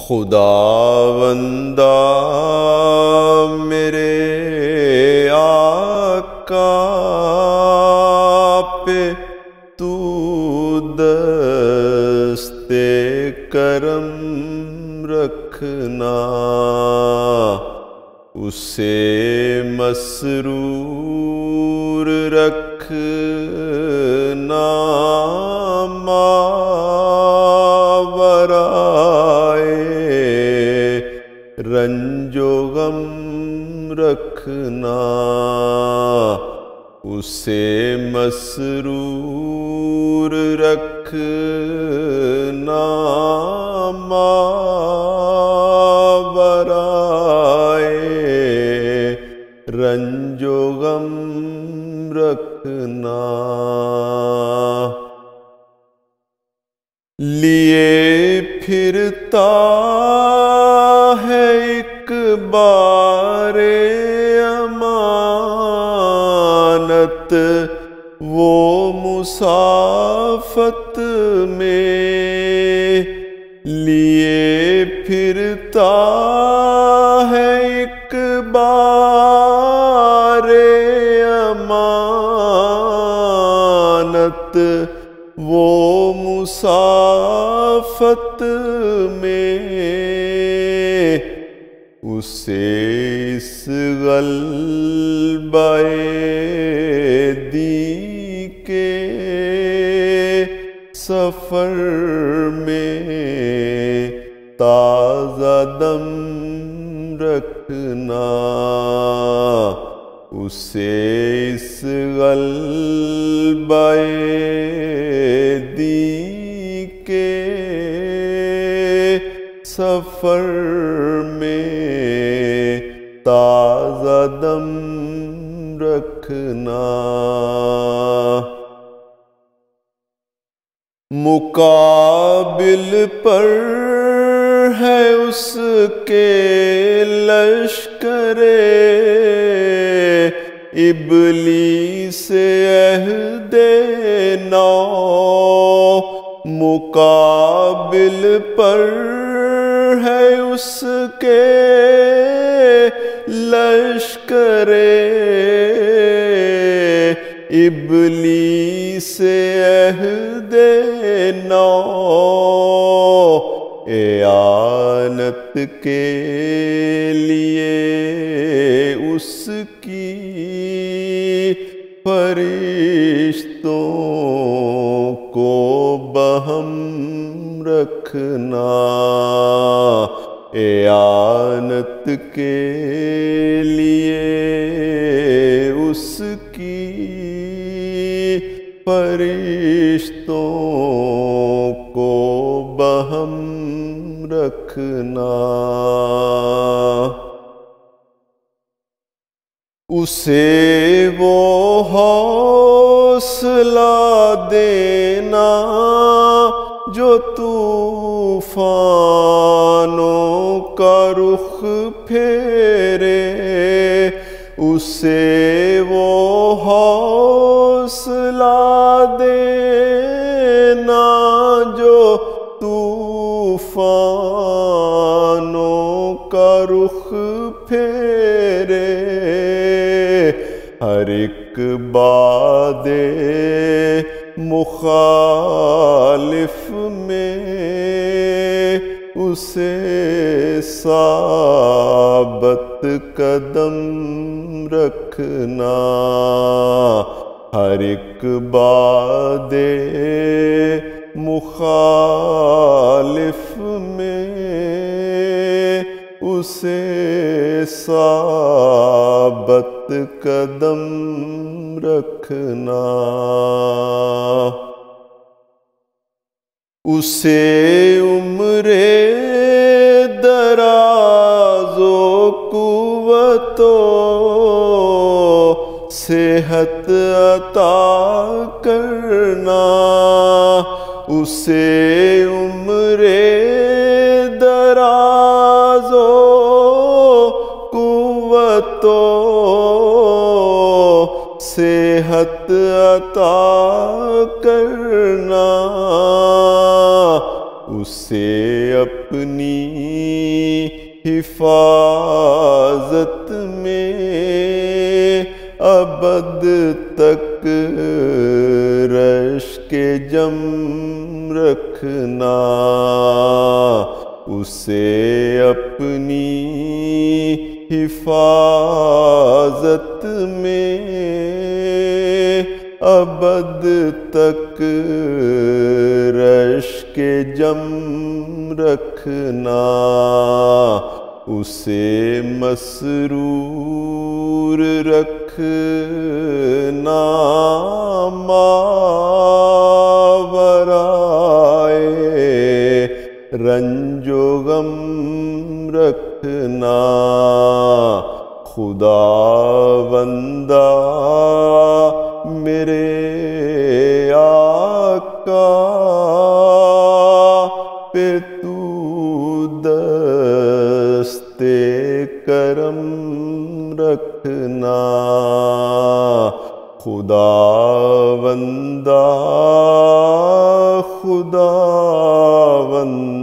خداوندا میرے آقا پہ تو دست کرم رکھنا، اسے مسرور رکھنا، ماورائے رنج و غم رکھنا، اسے مسرور رکھنا، ماورائے رنج و غم رکھنا۔ لیے پھرتا ہے ایک بار امانت وہ مسافت میں، لیے پھرتا ہے ایک بار امانت وہ مسافت میں، اسے اس غلبہ دی کے سفر میں تازہ دم رکھنا، اسے اس غلبہ دی کے سفر میں تازہ دم رکھنا۔ مقابل پر ہے اس کے لشکر ابلیس عہد نو، مقابل پر ہے اس کے لشکر ابلیس عہد نو، اعانت کے لیے اس کی فرشتوں کو بہم رکھنا، اعانت کے لیے اس کی فرشتوں کو بہم رکھنا، اسے وہ حوصلہ دینا جو طوفانوں کا رخ پھیرے، اسے وہ حوصلہ دینا جو طوفانوں کا رخ پھیرے، ہر ایک باد مخالف میں اسے ثابت قدم رکھنا، ہر ایک باد مخالف میں اسے ثابت قدم رکھنا، اسے عمر دراز و قوت و صحت عطا کرنا، اسے عمر دراز و قوت و صحت عطا کرنا، اسے اپنی حفاظت میں ابد تک رشک جم رکھنا، اسے اپنی حفاظت میں ابد تک رشک جم رکھنا، اسے مسرور رکھنا، ماورائے رنج و غم رکھنا، خداوندہ میرے آقا پہ تو دست کرم رکھنا، خداوندہ خداوندہ